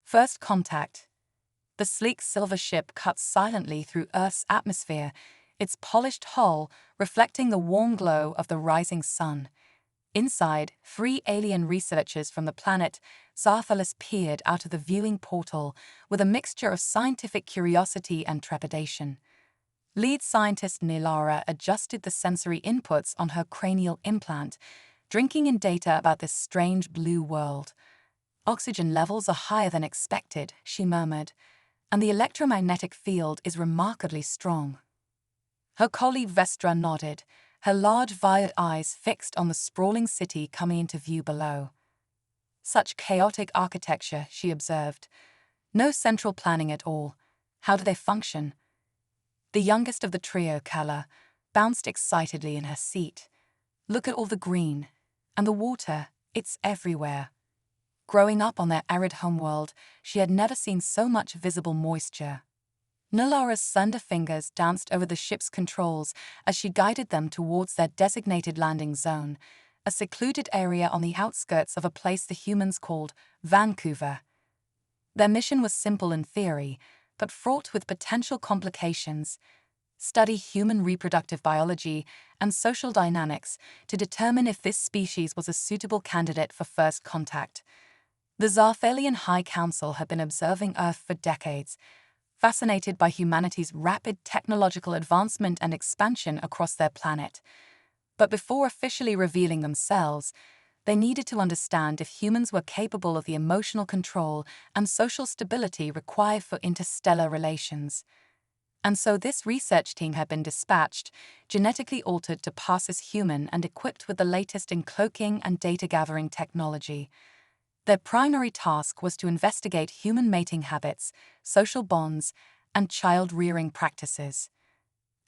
First contact. The sleek silver ship cuts silently through Earth's atmosphere, its polished hull reflecting the warm glow of the rising sun. Inside, 3 alien researchers from the planet Zarthalis peered out of the viewing portal with a mixture of scientific curiosity and trepidation. Lead scientist Nilara adjusted the sensory inputs on her cranial implant, drinking in data about this strange blue world. "Oxygen levels are higher than expected," she murmured, "and the electromagnetic field is remarkably strong." Her colleague Vestra nodded, her large violet eyes fixed on the sprawling city coming into view below. "Such chaotic architecture," she observed. "No central planning at all. How do they function?" The youngest of the trio, Kala, bounced excitedly in her seat. "Look at all the green. And the water, it's everywhere." Growing up on their arid homeworld, she had never seen so much visible moisture. Nilara's slender fingers danced over the ship's controls as she guided them towards their designated landing zone, a secluded area on the outskirts of a place the humans called Vancouver. Their mission was simple in theory, but fraught with potential complications: study human reproductive biology and social dynamics to determine if this species was a suitable candidate for first contact. The Zarthalian High Council had been observing Earth for decades, fascinated by humanity's rapid technological advancement and expansion across their planet. But before officially revealing themselves, they needed to understand if humans were capable of the emotional control and social stability required for interstellar relations. And so this research team had been dispatched, genetically altered to pass as human and equipped with the latest in cloaking and data-gathering technology. Their primary task was to investigate human mating habits, social bonds, and child-rearing practices.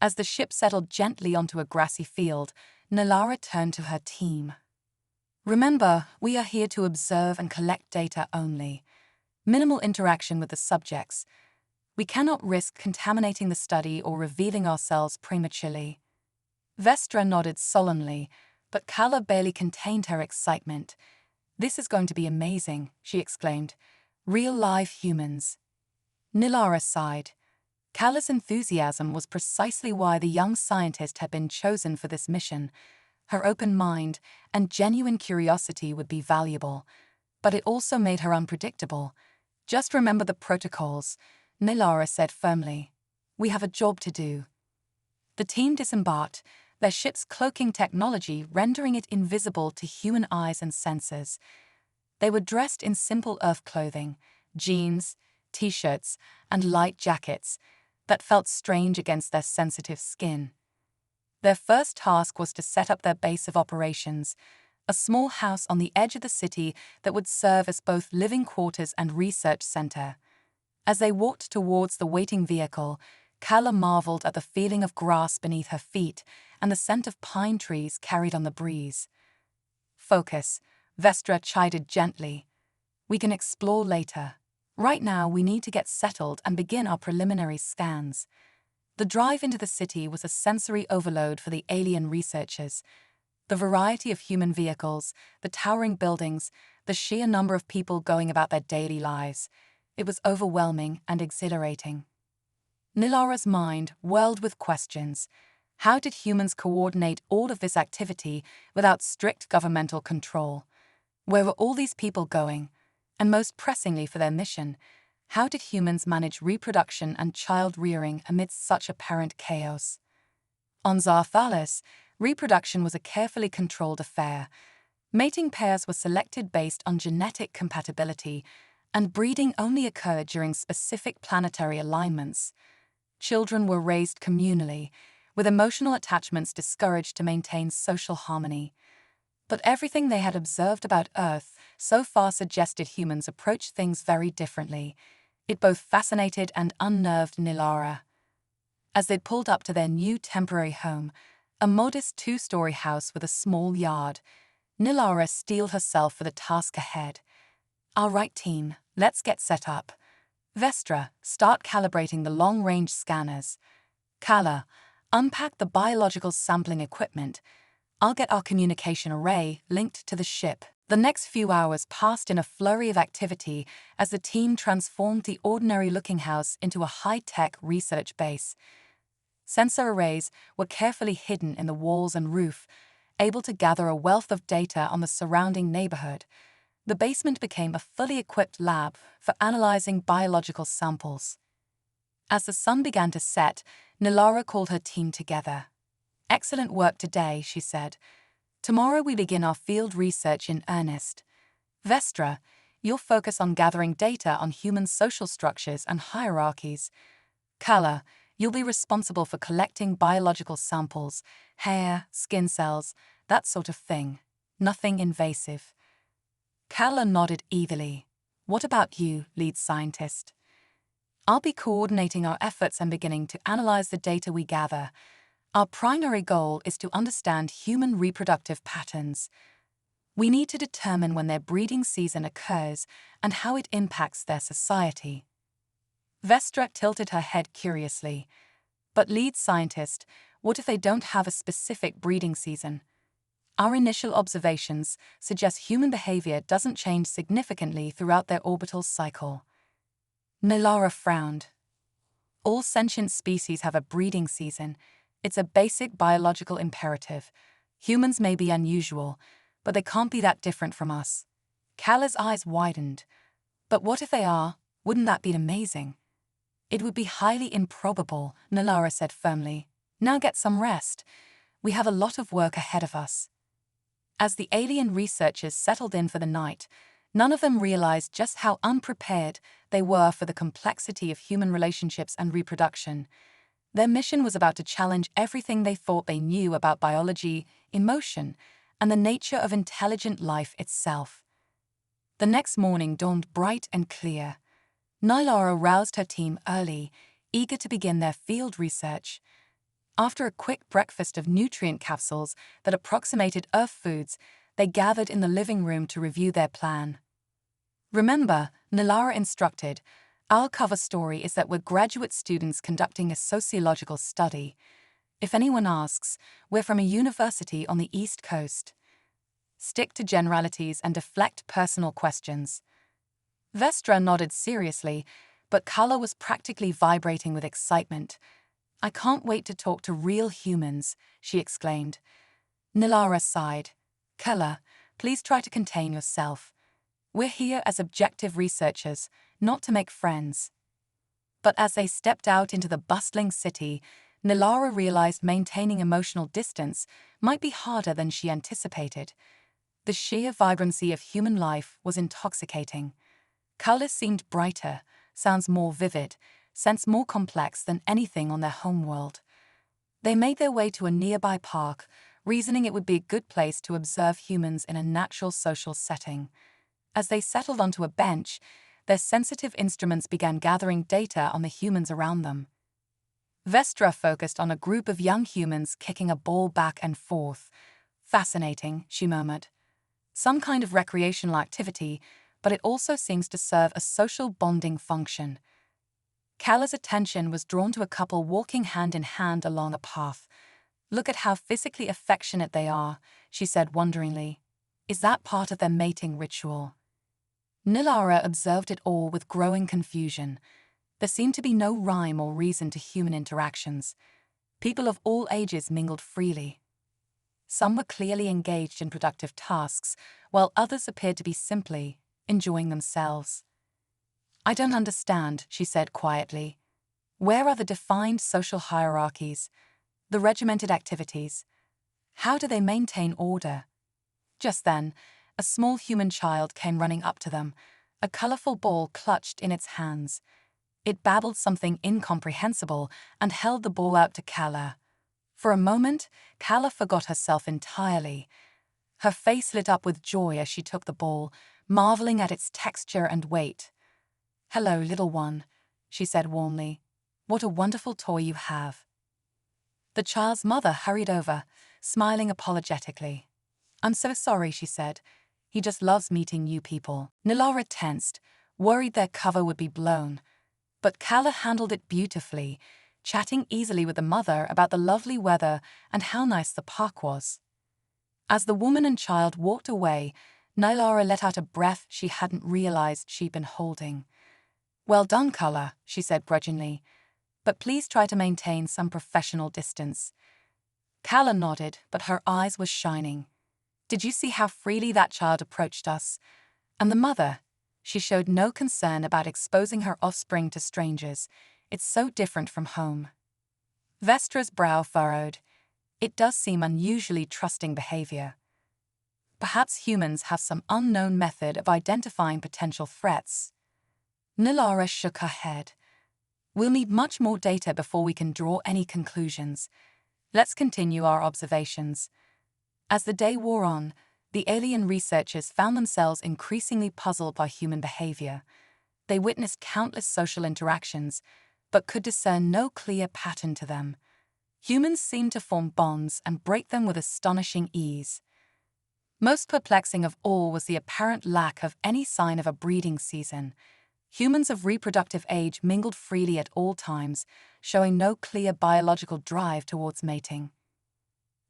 As the ship settled gently onto a grassy field, Nilara turned to her team. "Remember, we are here to observe and collect data only. Minimal interaction with the subjects. We cannot risk contaminating the study or revealing ourselves prematurely." Vestra nodded solemnly, but Kala barely contained her excitement. "This is going to be amazing," she exclaimed. "Real live humans." Nilara sighed. Kala's enthusiasm was precisely why the young scientist had been chosen for this mission. Her open mind and genuine curiosity would be valuable, but it also made her unpredictable. "Just remember the protocols," Nilara said firmly. "We have a job to do." The team disembarked, their ship's cloaking technology rendering it invisible to human eyes and senses. They were dressed in simple Earth clothing, jeans, t-shirts, and light jackets that felt strange against their sensitive skin. Their first task was to set up their base of operations, a small house on the edge of the city that would serve as both living quarters and research center. As they walked towards the waiting vehicle, Kala marveled at the feeling of grass beneath her feet and the scent of pine trees carried on the breeze. "Focus," Vestra chided gently. "We can explore later. Right now, we need to get settled and begin our preliminary scans." The drive into the city was a sensory overload for the alien researchers. The variety of human vehicles, the towering buildings, the sheer number of people going about their daily lives. It was overwhelming and exhilarating. Nilara's mind whirled with questions. How did humans coordinate all of this activity without strict governmental control? Where were all these people going? And most pressingly for their mission, how did humans manage reproduction and child-rearing amidst such apparent chaos? On Zarthalis, reproduction was a carefully controlled affair. Mating pairs were selected based on genetic compatibility, and breeding only occurred during specific planetary alignments. Children were raised communally, with emotional attachments discouraged to maintain social harmony. But everything they had observed about Earth so far suggested humans approached things very differently. It both fascinated and unnerved Nilara. As they pulled up to their new temporary home, a modest 2-story house with a small yard, Nilara steeled herself for the task ahead. "All right, team, let's get set up. Vestra, start calibrating the long-range scanners. Kala, unpack the biological sampling equipment. I'll get our communication array linked to the ship." The next few hours passed in a flurry of activity as the team transformed the ordinary-looking house into a high-tech research base. Sensor arrays were carefully hidden in the walls and roof, able to gather a wealth of data on the surrounding neighborhood. The basement became a fully equipped lab for analyzing biological samples. As the sun began to set, Nilara called her team together. "Excellent work today," she said. "Tomorrow we begin our field research in earnest. Vestra, you'll focus on gathering data on human social structures and hierarchies. Kala, you'll be responsible for collecting biological samples, hair, skin cells, that sort of thing. Nothing invasive." Kala nodded eagerly. "What about you, lead scientist?" "I'll be coordinating our efforts and beginning to analyze the data we gather. Our primary goal is to understand human reproductive patterns. We need to determine when their breeding season occurs and how it impacts their society." Vestra tilted her head curiously. "But lead scientist, what if they don't have a specific breeding season? Our initial observations suggest human behavior doesn't change significantly throughout their orbital cycle." Nilara frowned. "All sentient species have a breeding season. It's a basic biological imperative. Humans may be unusual, but they can't be that different from us." Kala's eyes widened. "But what if they are? Wouldn't that be amazing?" "It would be highly improbable," Nilara said firmly. "Now get some rest. We have a lot of work ahead of us." As the alien researchers settled in for the night, none of them realized just how unprepared they were for the complexity of human relationships and reproduction. Their mission was about to challenge everything they thought they knew about biology, emotion, and the nature of intelligent life itself. The next morning dawned bright and clear. Nilara roused her team early, eager to begin their field research. After a quick breakfast of nutrient capsules that approximated Earth foods, they gathered in the living room to review their plan. "Remember," Nilara instructed, "our cover story is that we're graduate students conducting a sociological study. If anyone asks, we're from a university on the East Coast. Stick to generalities and deflect personal questions." Vestra nodded seriously, but Kala was practically vibrating with excitement. "I can't wait to talk to real humans," she exclaimed. Nilara sighed. "Kala, please try to contain yourself. We're here as objective researchers, not to make friends." But as they stepped out into the bustling city, Nilara realized maintaining emotional distance might be harder than she anticipated. The sheer vibrancy of human life was intoxicating. Colors seemed brighter, sounds more vivid, sense more complex than anything on their homeworld. They made their way to a nearby park, reasoning it would be a good place to observe humans in a natural social setting. As they settled onto a bench, their sensitive instruments began gathering data on the humans around them. Vestra focused on a group of young humans kicking a ball back and forth. "Fascinating," she murmured. "Some kind of recreational activity, but it also seems to serve a social bonding function." Kala's attention was drawn to a couple walking hand in hand along a path. "Look at how physically affectionate they are," she said wonderingly. "Is that part of their mating ritual?" Nilara observed it all with growing confusion. There seemed to be no rhyme or reason to human interactions. People of all ages mingled freely. Some were clearly engaged in productive tasks, while others appeared to be simply enjoying themselves. "I don't understand," she said quietly. "Where are the defined social hierarchies, the regimented activities? How do they maintain order?" Just then, a small human child came running up to them, a colorful ball clutched in its hands. It babbled something incomprehensible and held the ball out to Kala. For a moment, Kala forgot herself entirely. Her face lit up with joy as she took the ball, marveling at its texture and weight. "Hello, little one," she said warmly. "What a wonderful toy you have." The child's mother hurried over, smiling apologetically. "I'm so sorry," she said. "He just loves meeting new people." Nilara tensed, worried their cover would be blown. But Kala handled it beautifully, chatting easily with the mother about the lovely weather and how nice the park was. As the woman and child walked away, Nylara let out a breath she hadn't realized she'd been holding. "Well done, Kala," she said grudgingly. "But please try to maintain some professional distance." Kala nodded, but her eyes were shining. "Did you see how freely that child approached us? And the mother? She showed no concern about exposing her offspring to strangers. It's so different from home." Vestra's brow furrowed. It does seem unusually trusting behavior. Perhaps humans have some unknown method of identifying potential threats. Nylara shook her head. "We'll need much more data before we can draw any conclusions. Let's continue our observations." As the day wore on, the alien researchers found themselves increasingly puzzled by human behavior. They witnessed countless social interactions, but could discern no clear pattern to them. Humans seemed to form bonds and break them with astonishing ease. Most perplexing of all was the apparent lack of any sign of a breeding season. Humans of reproductive age mingled freely at all times, showing no clear biological drive towards mating.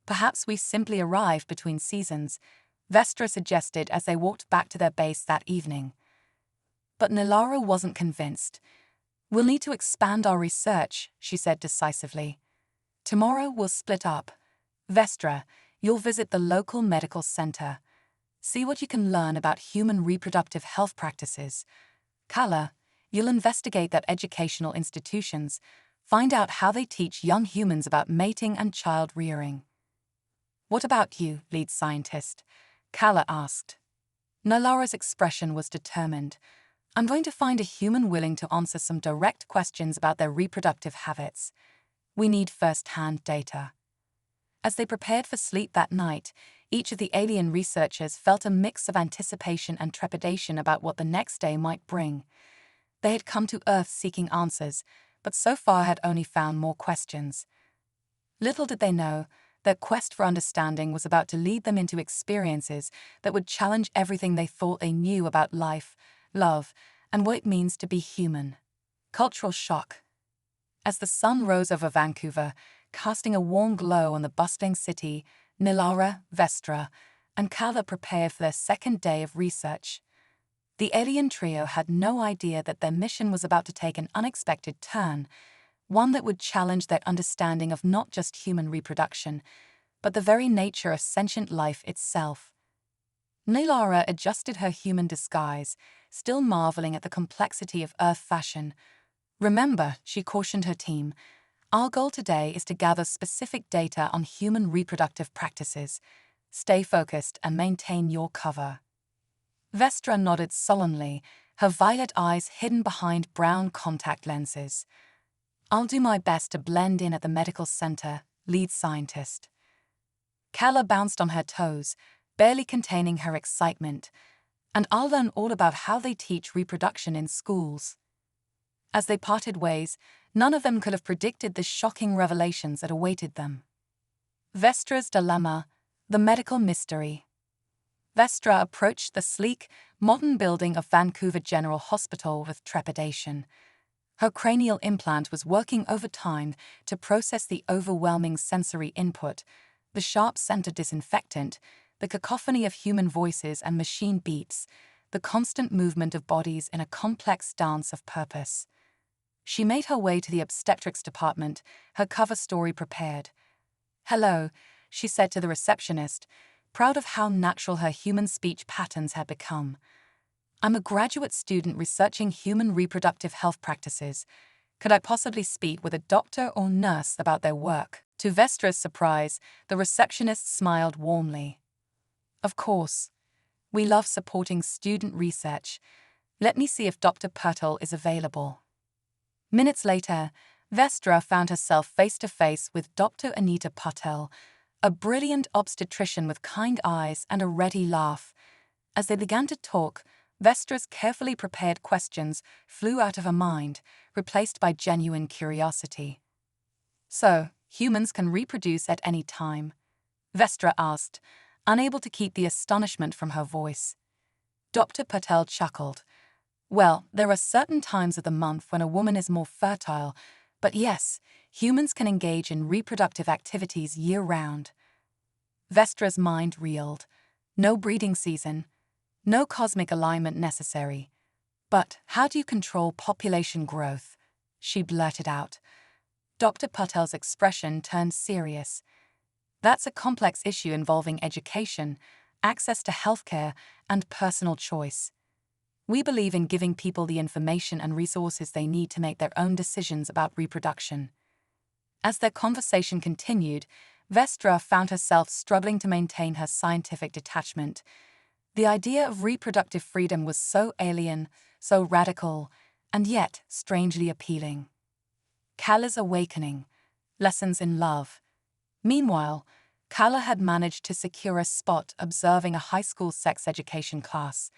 "Perhaps we simply arrived between seasons," Vestra suggested as they walked back to their base that evening. But Nylara wasn't convinced. "We'll need to expand our research," she said decisively. "Tomorrow we'll split up. Vestra, you'll visit the local medical center. See what you can learn about human reproductive health practices. Kala, you'll investigate their educational institutions, find out how they teach young humans about mating and child rearing." "What about you, lead scientist?" Kala asked. Nylara's expression was determined. "I'm going to find a human willing to answer some direct questions about their reproductive habits. We need first-hand data." As they prepared for sleep that night, each of the alien researchers felt a mix of anticipation and trepidation about what the next day might bring. They had come to Earth seeking answers, but so far had only found more questions. Little did they know, their quest for understanding was about to lead them into experiences that would challenge everything they thought they knew about life, love, and what it means to be human. Cultural shock. As the sun rose over Vancouver, casting a warm glow on the bustling city, Nylara, Vestra, and Kala prepared for their second day of research. The alien trio had no idea that their mission was about to take an unexpected turn, one that would challenge their understanding of not just human reproduction, but the very nature of sentient life itself. Nylara adjusted her human disguise, still marveling at the complexity of Earth fashion. "Remember," she cautioned her team, "our goal today is to gather specific data on human reproductive practices. Stay focused and maintain your cover." Vestra nodded sullenly, her violet eyes hidden behind brown contact lenses. "I'll do my best to blend in at the medical center, lead scientist." Kala bounced on her toes, barely containing her excitement. "And I'll learn all about how they teach reproduction in schools." As they parted ways, none of them could have predicted the shocking revelations that awaited them. Vestra's dilemma, the medical mystery. Vestra approached the sleek, modern building of Vancouver General Hospital with trepidation. Her cranial implant was working overtime to process the overwhelming sensory input, the sharp scent of disinfectant, the cacophony of human voices and machine beeps, the constant movement of bodies in a complex dance of purpose. She made her way to the obstetrics department, her cover story prepared. "Hello," she said to the receptionist, proud of how natural her human speech patterns had become. "I'm a graduate student researching human reproductive health practices. Could I possibly speak with a doctor or nurse about their work?" To Vestra's surprise, the receptionist smiled warmly. "Of course. We love supporting student research. Let me see if Dr. Pertl is available." Minutes later, Vestra found herself face-to-face with Dr. Anita Patel, a brilliant obstetrician with kind eyes and a ready laugh. As they began to talk, Vestra's carefully prepared questions flew out of her mind, replaced by genuine curiosity. "So, humans can reproduce at any time?" Vestra asked, unable to keep the astonishment from her voice. Dr. Patel chuckled. "Well, there are certain times of the month when a woman is more fertile, but yes, humans can engage in reproductive activities year-round." Vestra's mind reeled. No breeding season. No cosmic alignment necessary. But how do you control population growth? She blurted out. Dr. Patel's expression turned serious. That's a complex issue involving education, access to healthcare, and personal choice. We believe in giving people the information and resources they need to make their own decisions about reproduction. As their conversation continued, Vestra found herself struggling to maintain her scientific detachment. The idea of reproductive freedom was so alien, so radical, and yet strangely appealing. Kala's awakening. Lessons in love. Meanwhile, Kala had managed to secure a spot observing a high school sex education class.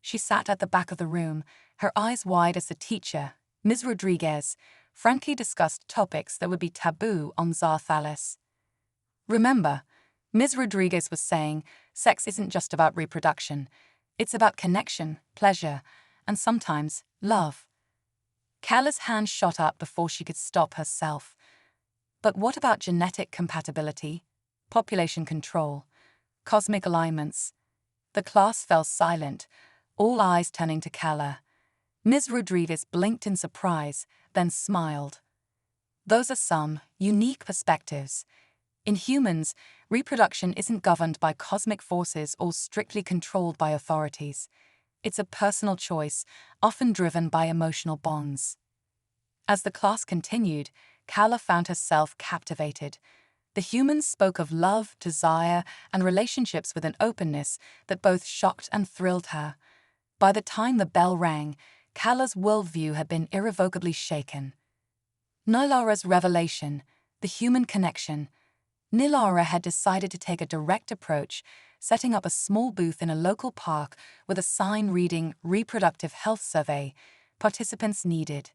She sat at the back of the room, her eyes wide as the teacher, Ms. Rodriguez, frankly discussed topics that would be taboo on Zarthalis. Remember, Ms. Rodriguez was saying, sex isn't just about reproduction. It's about connection, pleasure, and sometimes love. Kala's hand shot up before she could stop herself. But what about genetic compatibility, population control, cosmic alignments? The class fell silent, all eyes turning to Kala. Ms. Rodriguez blinked in surprise, then smiled. Those are some unique perspectives. In humans, reproduction isn't governed by cosmic forces or strictly controlled by authorities. It's a personal choice, often driven by emotional bonds. As the class continued, Kala found herself captivated. The humans spoke of love, desire, and relationships with an openness that both shocked and thrilled her. By the time the bell rang, Kala's worldview had been irrevocably shaken. Nilara's revelation, the human connection. Nilara had decided to take a direct approach, setting up a small booth in a local park with a sign reading Reproductive Health Survey, participants needed.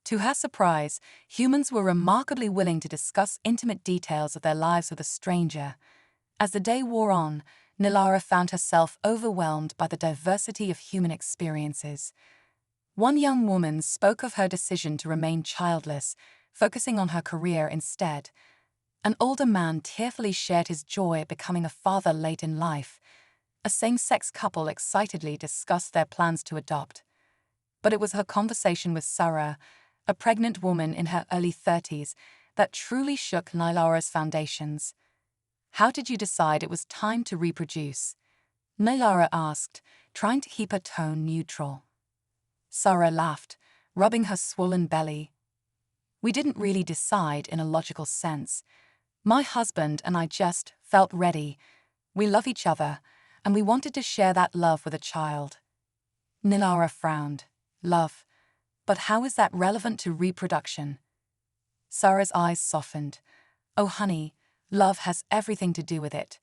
To her surprise, humans were remarkably willing to discuss intimate details of their lives with a stranger. As the day wore on, Nilara found herself overwhelmed by the diversity of human experiences. One young woman spoke of her decision to remain childless, focusing on her career instead. An older man tearfully shared his joy at becoming a father late in life. A same-sex couple excitedly discussed their plans to adopt. But it was her conversation with Sarah, a pregnant woman in her early 30s, that truly shook Nilara's foundations. How did you decide it was time to reproduce? Nilara asked, trying to keep her tone neutral. Sarah laughed, rubbing her swollen belly. We didn't really decide in a logical sense. My husband and I just felt ready. We love each other, and we wanted to share that love with a child. Nilara frowned. Love. But how is that relevant to reproduction? Sarah's eyes softened. Oh, honey, love has everything to do with it.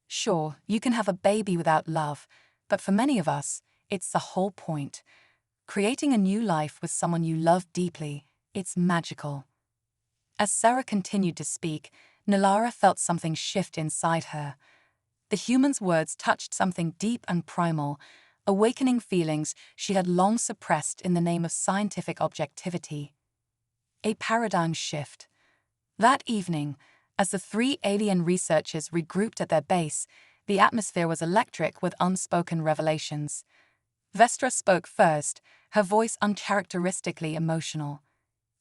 Sure, you can have a baby without love, but for many of us, it's the whole point. Creating a new life with someone you love deeply, it's magical. As Sarah continued to speak, Nilara felt something shift inside her. The human's words touched something deep and primal, awakening feelings she had long suppressed in the name of scientific objectivity. A paradigm shift. That evening, as the three alien researchers regrouped at their base, the atmosphere was electric with unspoken revelations. Vestra spoke first, her voice uncharacteristically emotional.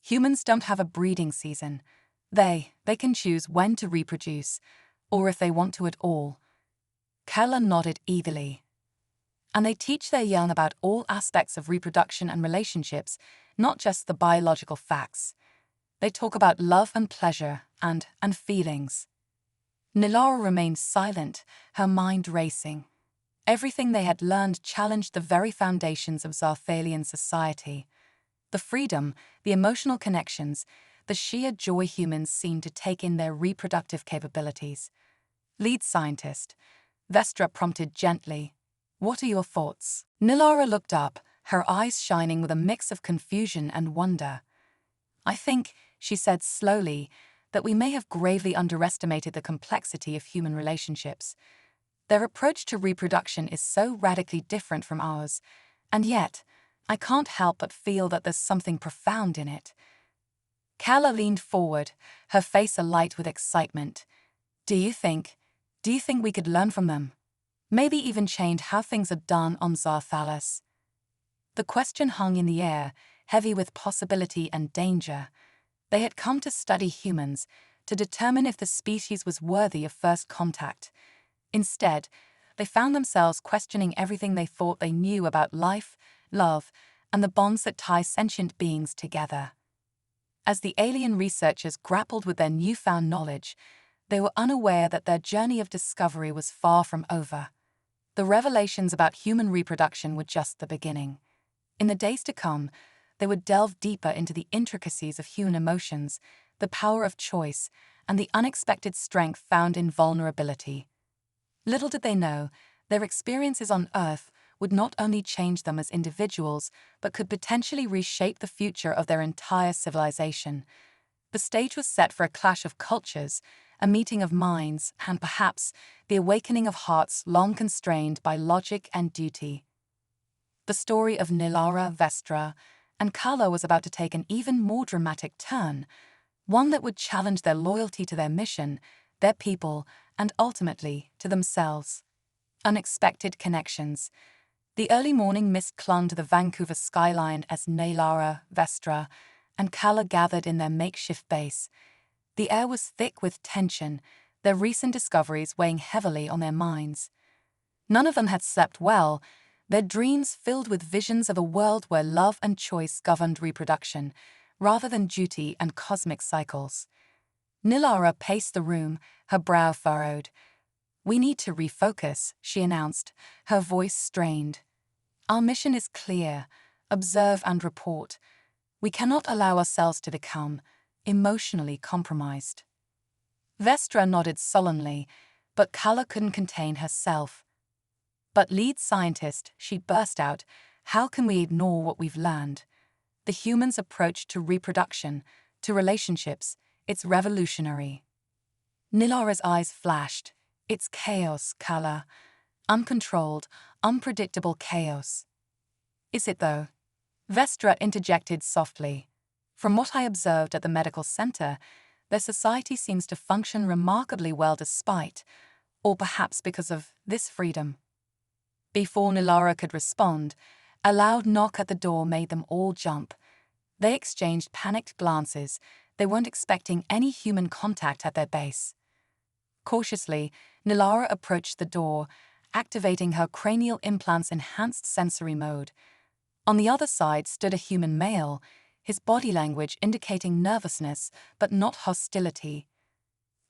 Humans don't have a breeding season. They can choose when to reproduce, or if they want to at all. Kala nodded eagerly. And they teach their young about all aspects of reproduction and relationships, not just the biological facts. They talk about love and pleasure and feelings. Nilara remained silent, her mind racing. Everything they had learned challenged the very foundations of Zarthalian society. The freedom, the emotional connections, the sheer joy humans seemed to take in their reproductive capabilities. Lead scientist, Vestra prompted gently. What are your thoughts? Nilara looked up, her eyes shining with a mix of confusion and wonder. I think, she said slowly, that we may have gravely underestimated the complexity of human relationships. Their approach to reproduction is so radically different from ours, and yet, I can't help but feel that there's something profound in it. Kala leaned forward, her face alight with excitement. Do you think we could learn from them? Maybe even changed how things are done on Zarthalis. The question hung in the air, heavy with possibility and danger. They had come to study humans, to determine if the species was worthy of first contact. Instead, they found themselves questioning everything they thought they knew about life, love, and the bonds that tie sentient beings together. As the alien researchers grappled with their newfound knowledge, they were unaware that their journey of discovery was far from over. The revelations about human reproduction were just the beginning. In the days to come, they would delve deeper into the intricacies of human emotions, the power of choice, and the unexpected strength found in vulnerability. Little did they know, their experiences on Earth would not only change them as individuals, but could potentially reshape the future of their entire civilization. The stage was set for a clash of cultures, a meeting of minds, and perhaps the awakening of hearts long constrained by logic and duty. The story of Nilara, Vestra, and Kala was about to take an even more dramatic turn, one that would challenge their loyalty to their mission, their people, and ultimately to themselves. Unexpected connections. The early morning mist clung to the Vancouver skyline as Nilara, Vestra, and Kala gathered in their makeshift base. The air was thick with tension, their recent discoveries weighing heavily on their minds. None of them had slept well, their dreams filled with visions of a world where love and choice governed reproduction, rather than duty and cosmic cycles. Nilara paced the room, her brow furrowed. "We need to refocus," she announced, her voice strained. "Our mission is clear: observe and report. We cannot allow ourselves to become emotionally compromised." Vestra nodded sullenly, but Kala couldn't contain herself. "But lead scientist," she burst out, "how can we ignore what we've learned? The humans' approach to reproduction, to relationships, it's revolutionary." Nilara's eyes flashed. "It's chaos, Kala. Uncontrolled, unpredictable chaos." "Is it though?" Vestra interjected softly. "From what I observed at the medical center, their society seems to function remarkably well despite, or perhaps because of, this freedom." Before Nilara could respond, a loud knock at the door made them all jump. They exchanged panicked glances. They weren't expecting any human contact at their base. Cautiously, Nilara approached the door, activating her cranial implant's enhanced sensory mode. On the other side stood a human male, his body language indicating nervousness but not hostility.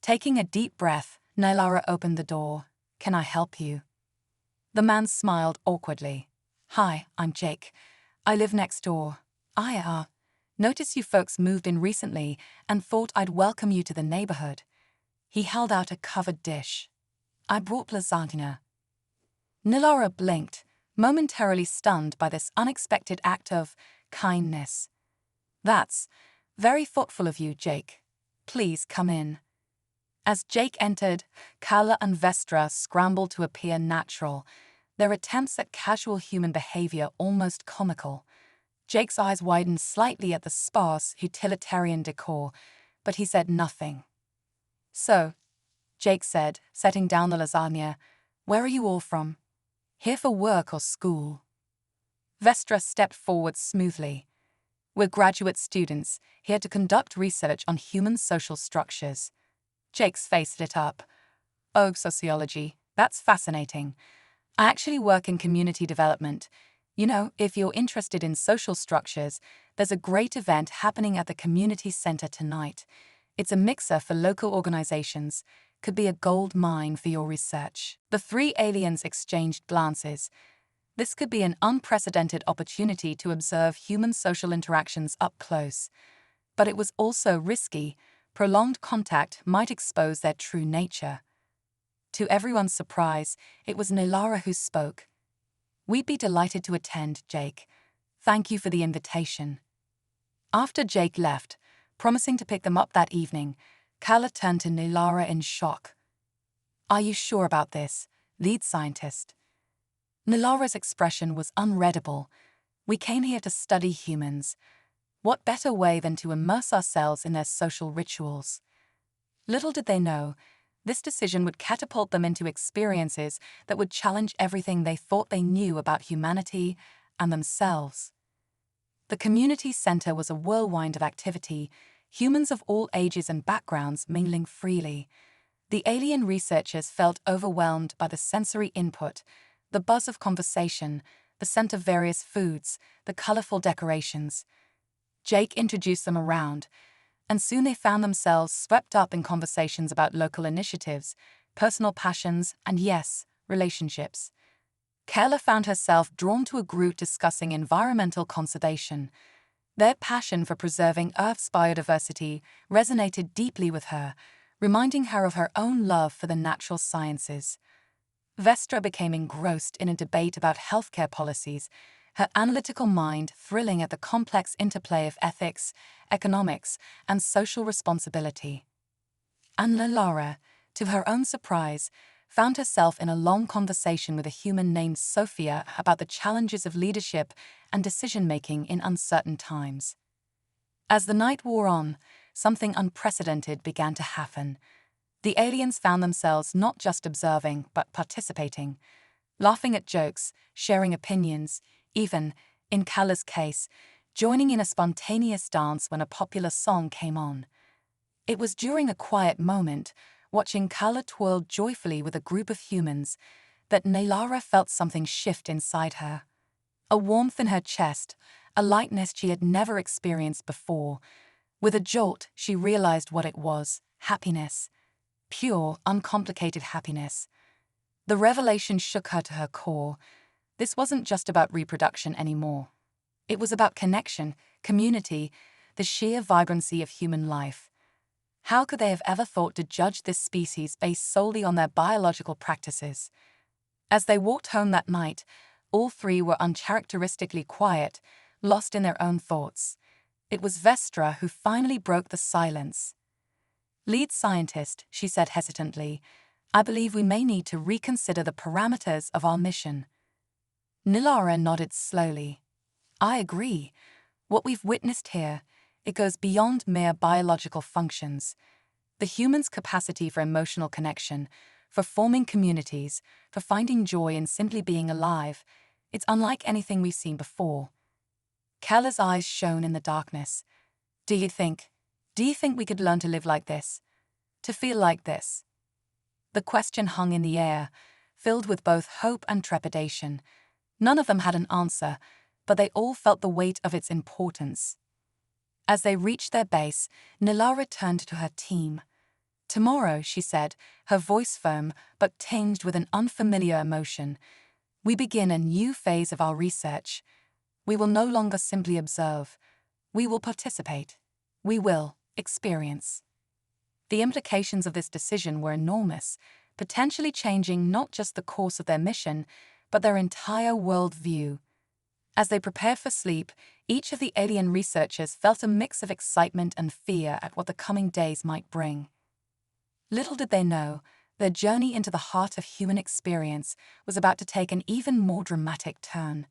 Taking a deep breath, Nilara opened the door. "Can I help you?" The man smiled awkwardly. "Hi, I'm Jake. I live next door. Noticed you folks moved in recently and thought I'd welcome you to the neighborhood." He held out a covered dish. "I brought lasagna." Nilara blinked, momentarily stunned by this unexpected act of kindness. "That's very thoughtful of you, Jake. Please come in." As Jake entered, Kala and Vestra scrambled to appear natural, their attempts at casual human behavior almost comical. Jake's eyes widened slightly at the sparse, utilitarian decor, but he said nothing. "So," Jake said, setting down the lasagna, "where are you all from? Here for work or school?" Vestra stepped forward smoothly. "We're graduate students, here to conduct research on human social structures." Jake's face lit up. "Oh, sociology. That's fascinating. I actually work in community development. You know, if you're interested in social structures, there's a great event happening at the community center tonight. It's a mixer for local organizations. Could be a gold mine for your research." The three aliens exchanged glances. This could be an unprecedented opportunity to observe human social interactions up close. But it was also risky. Prolonged contact might expose their true nature. To everyone's surprise, it was Nilara who spoke. "We'd be delighted to attend, Jake. Thank you for the invitation." After Jake left, promising to pick them up that evening, Kala turned to Nilara in shock. "Are you sure about this, lead scientist?" Nilara's expression was unreadable. "We came here to study humans. What better way than to immerse ourselves in their social rituals?" Little did they know, This decision would catapult them into experiences that would challenge everything they thought they knew about humanity and themselves. The community center was a whirlwind of activity, humans of all ages and backgrounds mingling freely. The alien researchers felt overwhelmed by the sensory input, the buzz of conversation, the scent of various foods, the colorful decorations. Jake introduced them around, and soon they found themselves swept up in conversations about local initiatives, personal passions, and yes, relationships. Kayla found herself drawn to a group discussing environmental conservation. Their passion for preserving Earth's biodiversity resonated deeply with her, reminding her of her own love for the natural sciences. Vestra became engrossed in a debate about healthcare policies, her analytical mind thrilling at the complex interplay of ethics, economics, and social responsibility. And Lara, to her own surprise, found herself in a long conversation with a human named Sophia about the challenges of leadership and decision-making in uncertain times. As the night wore on, something unprecedented began to happen. The aliens found themselves not just observing, but participating, laughing at jokes, sharing opinions, even, in Kala's case, joining in a spontaneous dance when a popular song came on. It was during a quiet moment, watching Kala twirl joyfully with a group of humans, that Nelara felt something shift inside her. A warmth in her chest, a lightness she had never experienced before. With a jolt, she realized what it was: happiness. Pure, uncomplicated happiness. The revelation shook her to her core. This wasn't just about reproduction anymore. It was about connection, community, the sheer vibrancy of human life. How could they have ever thought to judge this species based solely on their biological practices? As they walked home that night, all three were uncharacteristically quiet, lost in their own thoughts. It was Vestra who finally broke the silence. "Lead scientist," she said hesitantly, "I believe we may need to reconsider the parameters of our mission." Nilara nodded slowly. "I agree. What we've witnessed here, it goes beyond mere biological functions. The human's capacity for emotional connection, for forming communities, for finding joy in simply being alive, it's unlike anything we've seen before." Kala's eyes shone in the darkness. Do you think we could learn to live like this? To feel like this?" The question hung in the air, filled with both hope and trepidation. None of them had an answer, but they all felt the weight of its importance. As they reached their base, Nilara turned to her team. "Tomorrow," she said, her voice firm but tinged with an unfamiliar emotion, "we begin a new phase of our research. We will no longer simply observe. We will participate. We will experience." The implications of this decision were enormous, potentially changing not just the course of their mission, but their entire worldview. As they prepared for sleep, each of the alien researchers felt a mix of excitement and fear at what the coming days might bring. Little did they know, their journey into the heart of human experience was about to take an even more dramatic turn.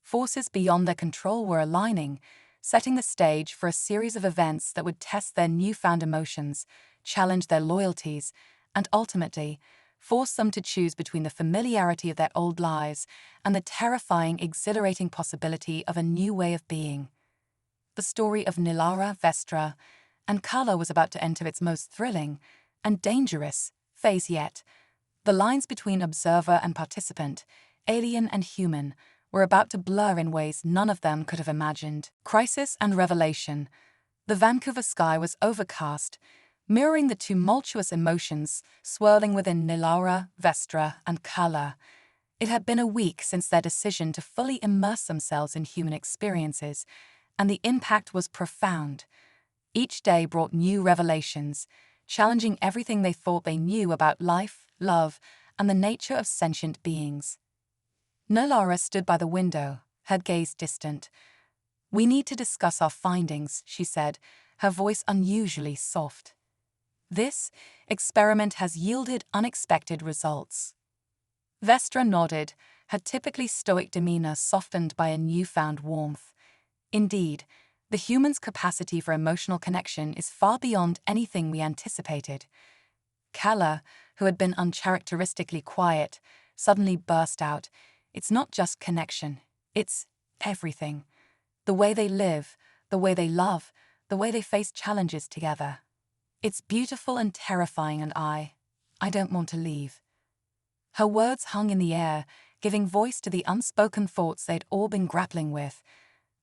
Forces beyond their control were aligning, setting the stage for a series of events that would test their newfound emotions, challenge their loyalties, and ultimately force them to choose between the familiarity of their old lives and the terrifying, exhilarating possibility of a new way of being. The story of Nilara, Vestra, and Kala was about to enter its most thrilling and dangerous phase yet. The lines between observer and participant, alien and human, were about to blur in ways none of them could have imagined. Crisis and revelation. The Vancouver sky was overcast, mirroring the tumultuous emotions swirling within Nilara, Vestra, and Kala. It had been a week since their decision to fully immerse themselves in human experiences, and the impact was profound. Each day brought new revelations, challenging everything they thought they knew about life, love, and the nature of sentient beings. Nilara stood by the window, her gaze distant. "We need to discuss our findings," she said, her voice unusually soft. "This experiment has yielded unexpected results." Vestra nodded, her typically stoic demeanor softened by a newfound warmth. "Indeed, the human's capacity for emotional connection is far beyond anything we anticipated. Kala, who had been uncharacteristically quiet, suddenly burst out. It's not just connection, it's everything. The way they live, the way they love, the way they face challenges together. It's beautiful and terrifying, and I don't want to leave. Her words hung in the air, giving voice to the unspoken thoughts they'd all been grappling with.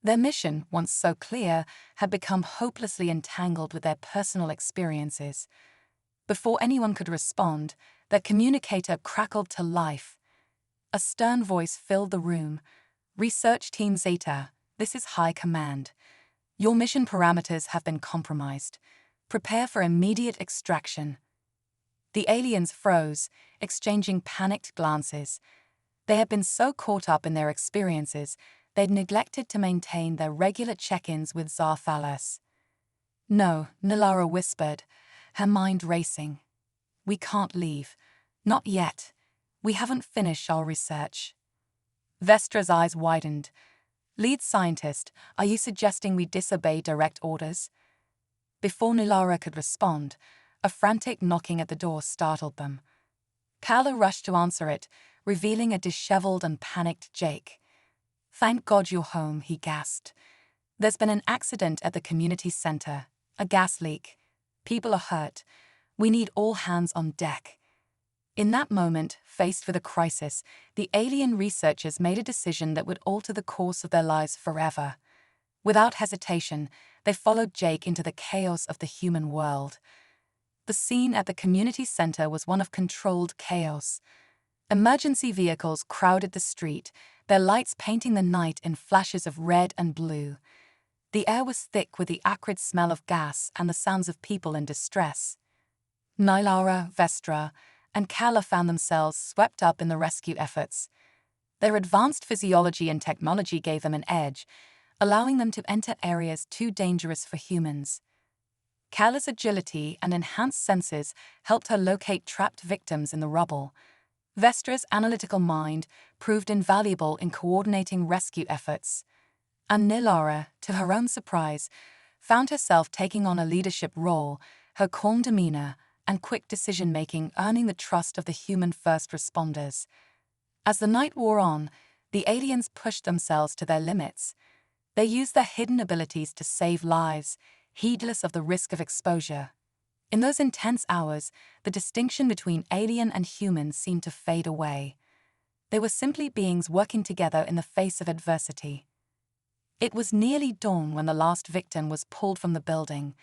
Their mission, once so clear, had become hopelessly entangled with their personal experiences. Before anyone could respond, their communicator crackled to life. A stern voice filled the room. "Research Team Zeta, this is High Command. Your mission parameters have been compromised. Prepare for immediate extraction." The aliens froze, exchanging panicked glances. They had been so caught up in their experiences, they'd neglected to maintain their regular check-ins with Zarthalas. "No," Nilara whispered, her mind racing. "We can't leave. Not yet. We haven't finished our research." Vestra's eyes widened. "Lead scientist, are you suggesting we disobey direct orders?" Before Nilara could respond, a frantic knocking at the door startled them. Kala rushed to answer it, revealing a disheveled and panicked Jake. "Thank God you're home," he gasped. "There's been an accident at the community center, a gas leak. People are hurt. We need all hands on deck." In that moment, faced with a crisis, the alien researchers made a decision that would alter the course of their lives forever. Without hesitation, they followed Jake into the chaos of the human world. The scene at the community center was one of controlled chaos. Emergency vehicles crowded the street, their lights painting the night in flashes of red and blue. The air was thick with the acrid smell of gas and the sounds of people in distress. Nilara, Vestra, and Kala found themselves swept up in the rescue efforts. Their advanced physiology and technology gave them an edge, allowing them to enter areas too dangerous for humans. Kala's agility and enhanced senses helped her locate trapped victims in the rubble. Vestra's analytical mind proved invaluable in coordinating rescue efforts. And Nilara, to her own surprise, found herself taking on a leadership role, her calm demeanor and quick decision-making earning the trust of the human first responders. As the night wore on, the aliens pushed themselves to their limits. They used their hidden abilities to save lives, heedless of the risk of exposure. In those intense hours, the distinction between alien and human seemed to fade away. They were simply beings working together in the face of adversity. It was nearly dawn when the last victim was pulled from the building.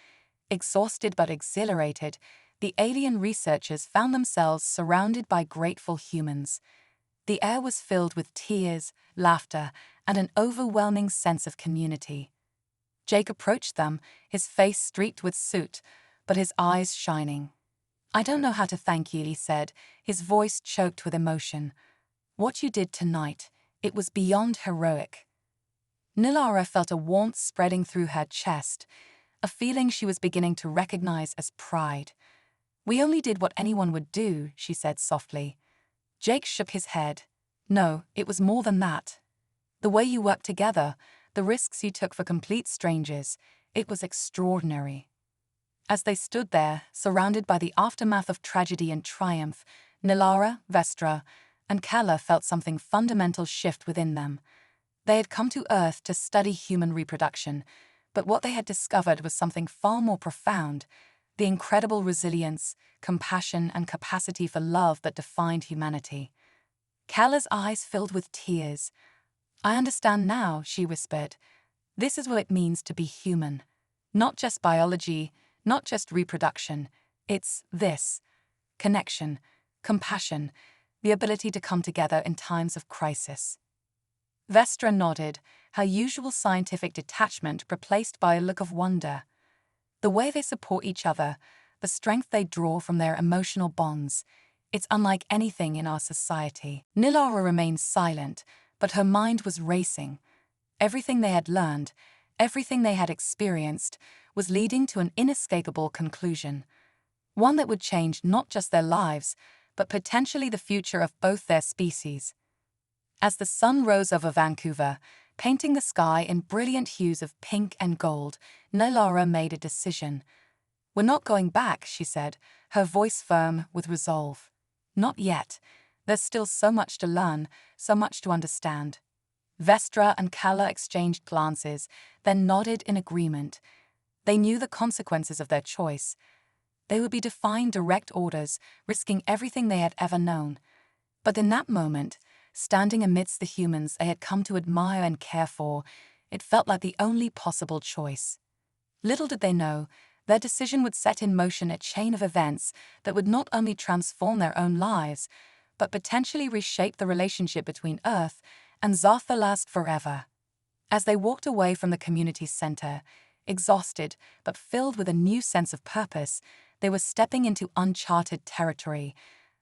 Exhausted but exhilarated, the alien researchers found themselves surrounded by grateful humans. The air was filled with tears, laughter, and an overwhelming sense of community. Jake approached them, his face streaked with soot, but his eyes shining. "I don't know how to thank you," he said, his voice choked with emotion. "What you did tonight, it was beyond heroic." Nilara felt a warmth spreading through her chest, a feeling she was beginning to recognize as pride. "We only did what anyone would do," she said softly. Jake shook his head. "No, it was more than that. The way you worked together, the risks you took for complete strangers, it was extraordinary." As they stood there, surrounded by the aftermath of tragedy and triumph, Nilara, Vestra, and Kala felt something fundamental shift within them. They had come to Earth to study human reproduction, but what they had discovered was something far more profound: the incredible resilience, compassion, and capacity for love that defined humanity. Kala's eyes filled with tears. "I understand now," she whispered. "This is what it means to be human. Not just biology, not just reproduction. It's this: connection, compassion, the ability to come together in times of crisis." Vestra nodded, her usual scientific detachment replaced by a look of wonder. The way they support each other, the strength they draw from their emotional bonds, it's unlike anything in our society. Nilara remained silent, but her mind was racing. Everything they had learned, everything they had experienced, was leading to an inescapable conclusion. One that would change not just their lives, but potentially the future of both their species. As the sun rose over Vancouver, painting the sky in brilliant hues of pink and gold, Nilara made a decision. "We're not going back," she said, her voice firm with resolve. "Not yet. There's still so much to learn, so much to understand." Vestra and Kala exchanged glances, then nodded in agreement. They knew the consequences of their choice. They would be defying direct orders, risking everything they had ever known. But in that moment, standing amidst the humans they had come to admire and care for, it felt like the only possible choice. Little did they know, their decision would set in motion a chain of events that would not only transform their own lives, but potentially reshape the relationship between Earth and Zarthalast forever. As they walked away from the community center, exhausted but filled with a new sense of purpose, they were stepping into uncharted territory,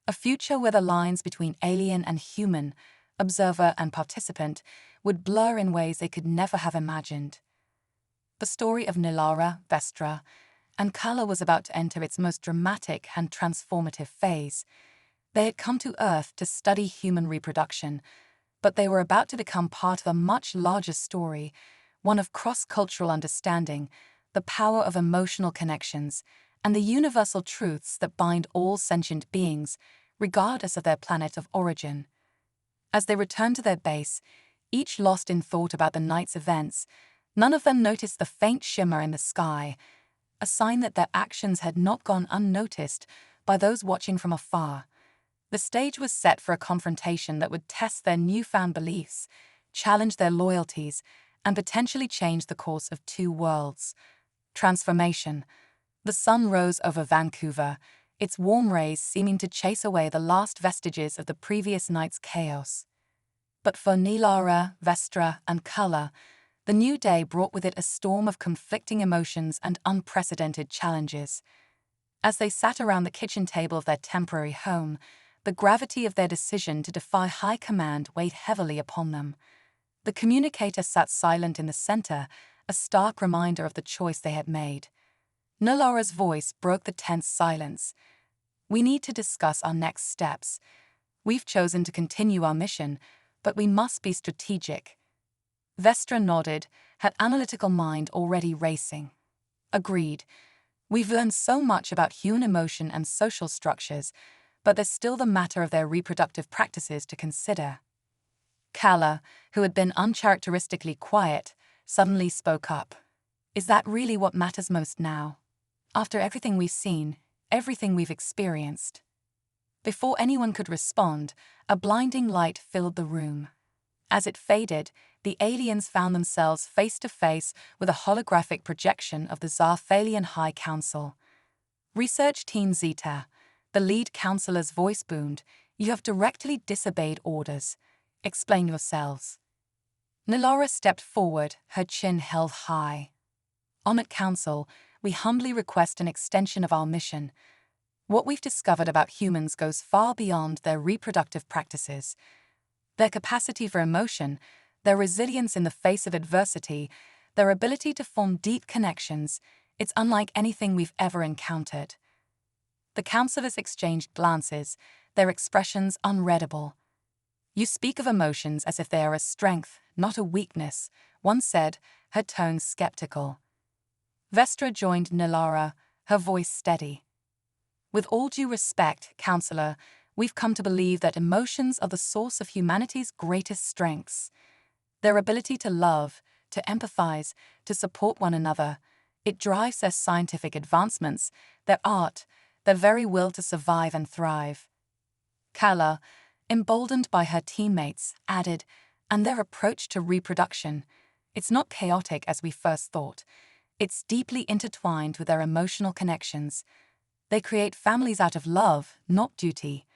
a future where the lines between alien and human, observer and participant, would blur in ways they could never have imagined. The story of Nilara, Vestra, and Kala was about to enter its most dramatic and transformative phase. They had come to Earth to study human reproduction, but they were about to become part of a much larger story, one of cross-cultural understanding, the power of emotional connections, and the universal truths that bind all sentient beings, regardless of their planet of origin. As they returned to their base, each lost in thought about the night's events, none of them noticed the faint shimmer in the sky, a sign that their actions had not gone unnoticed by those watching from afar. The stage was set for a confrontation that would test their newfound beliefs, challenge their loyalties, and potentially change the course of two worlds. Transformation. The sun rose over Vancouver, its warm rays seeming to chase away the last vestiges of the previous night's chaos. But for Nilara, Vestra, and Kala, the new day brought with it a storm of conflicting emotions and unprecedented challenges. As they sat around the kitchen table of their temporary home, the gravity of their decision to defy high command weighed heavily upon them. The communicator sat silent in the center, a stark reminder of the choice they had made. Nilara's voice broke the tense silence. "We need to discuss our next steps. We've chosen to continue our mission, but we must be strategic." Vestra nodded, her analytical mind already racing. "Agreed. We've learned so much about human emotion and social structures, but there's still the matter of their reproductive practices to consider." Kala, who had been uncharacteristically quiet, suddenly spoke up. "Is that really what matters most now? After everything we've seen, everything we've experienced?" Before anyone could respond, a blinding light filled the room. As it faded, the aliens found themselves face to face with a holographic projection of the Zarthalian High Council. "Research Team Zeta," the lead counselor's voice boomed, "you have directly disobeyed orders. Explain yourselves." Nilara stepped forward, her chin held high. "Omit Council, we humbly request an extension of our mission. What we've discovered about humans goes far beyond their reproductive practices. Their capacity for emotion, their resilience in the face of adversity, their ability to form deep connections, it's unlike anything we've ever encountered." The counselors exchanged glances, their expressions unreadable. "You speak of emotions as if they are a strength, not a weakness," one said, her tone skeptical. Vestra joined Nilara, her voice steady. "With all due respect, Counselor, we've come to believe that emotions are the source of humanity's greatest strengths. Their ability to love, to empathize, to support one another, it drives their scientific advancements, their art, their very will to survive and thrive." Kala, emboldened by her teammates, added, "And their approach to reproduction. It's not chaotic as we first thought. It's deeply intertwined with their emotional connections. They create families out of love, not duty.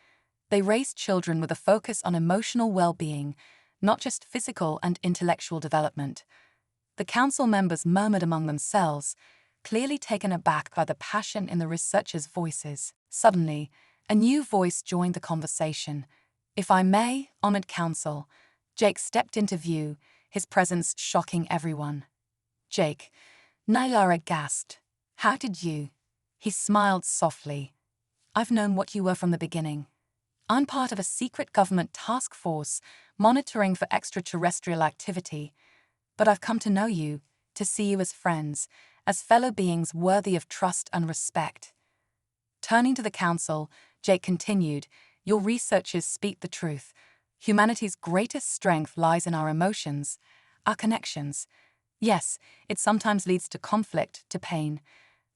They raise children with a focus on emotional well-being, not just physical and intellectual development." The council members murmured among themselves, clearly taken aback by the passion in the researchers' voices. Suddenly, a new voice joined the conversation. "If I may, Honored Council." Jake stepped into view, his presence shocking everyone. "Jake," Nilara gasped. "How did you?" He smiled softly. "I've known what you were from the beginning. I'm part of a secret government task force monitoring for extraterrestrial activity, but I've come to know you, to see you as friends, as fellow beings worthy of trust and respect. Turning to the council, Jake continued, "Your researchers speak the truth. Humanity's greatest strength lies in our emotions, our connections. Yes, it sometimes leads to conflict, to pain,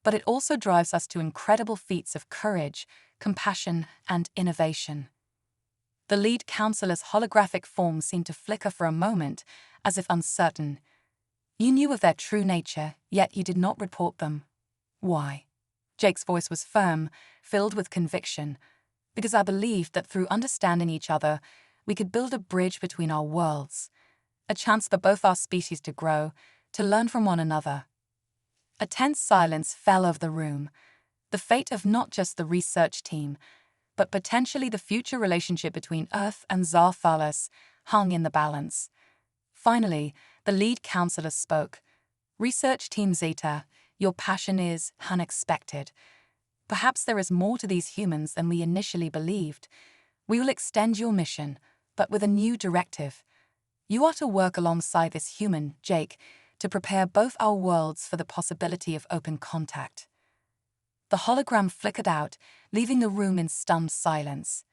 but it also drives us to incredible feats of courage, compassion, and innovation." The lead counselor's holographic form seemed to flicker for a moment, as if uncertain. "You knew of their true nature, yet you did not report them. Why?" Jake's voice was firm, filled with conviction. "Because I believed that through understanding each other, we could build a bridge between our worlds, a chance for both our species to grow, to learn from one another." A tense silence fell over the room. The fate of not just the research team, but potentially the future relationship between Earth and Xar hung in the balance. Finally, the lead counselor spoke. "Research Team Zeta, your passion is unexpected. Perhaps there is more to these humans than we initially believed. We will extend your mission, but with a new directive. You are to work alongside this human, Jake, to prepare both our worlds for the possibility of open contact." The hologram flickered out, leaving the room in stunned silence.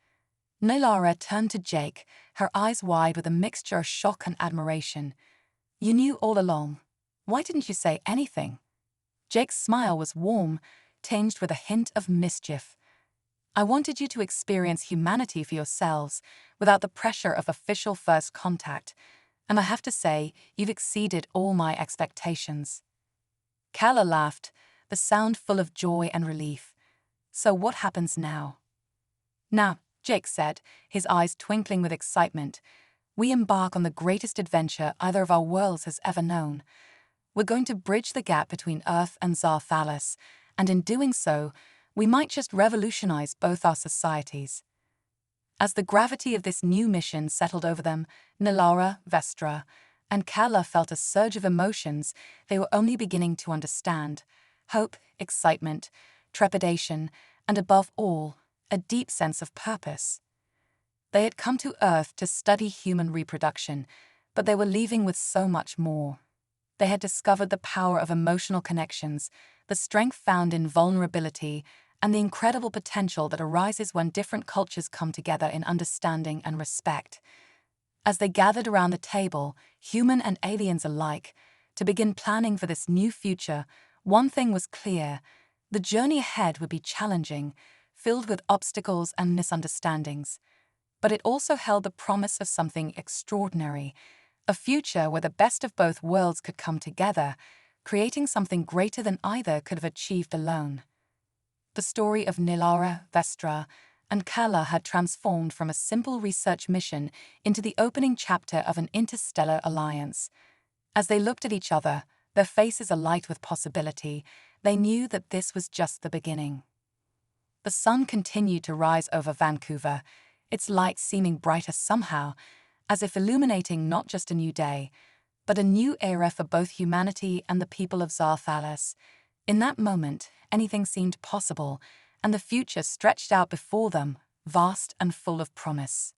Nilara turned to Jake, her eyes wide with a mixture of shock and admiration. "You knew all along. Why didn't you say anything?" Jake's smile was warm, tinged with a hint of mischief. "I wanted you to experience humanity for yourselves, without the pressure of official first contact, and I have to say, you've exceeded all my expectations." Kala laughed, the sound full of joy and relief. "So what happens now?" "Now," Jake said, his eyes twinkling with excitement, "we embark on the greatest adventure either of our worlds has ever known. We're going to bridge the gap between Earth and Xar, and in doing so, we might just revolutionize both our societies." As the gravity of this new mission settled over them, Nilara, Vestra, and Kala felt a surge of emotions they were only beginning to understand. Hope, excitement, trepidation, and above all, a deep sense of purpose. They had come to Earth to study human reproduction, but they were leaving with so much more. They had discovered the power of emotional connections, the strength found in vulnerability, and the incredible potential that arises when different cultures come together in understanding and respect. As they gathered around the table, human and aliens alike, to begin planning for this new future, one thing was clear: the journey ahead would be challenging, filled with obstacles and misunderstandings. But it also held the promise of something extraordinary, a future where the best of both worlds could come together, creating something greater than either could have achieved alone. The story of Nilara, Vestra, and Kala had transformed from a simple research mission into the opening chapter of an interstellar alliance. As they looked at each other, their faces alight with possibility, they knew that this was just the beginning. The sun continued to rise over Vancouver, its light seeming brighter somehow, as if illuminating not just a new day, but a new era for both humanity and the people of Xar. In that moment, anything seemed possible, and the future stretched out before them, vast and full of promise.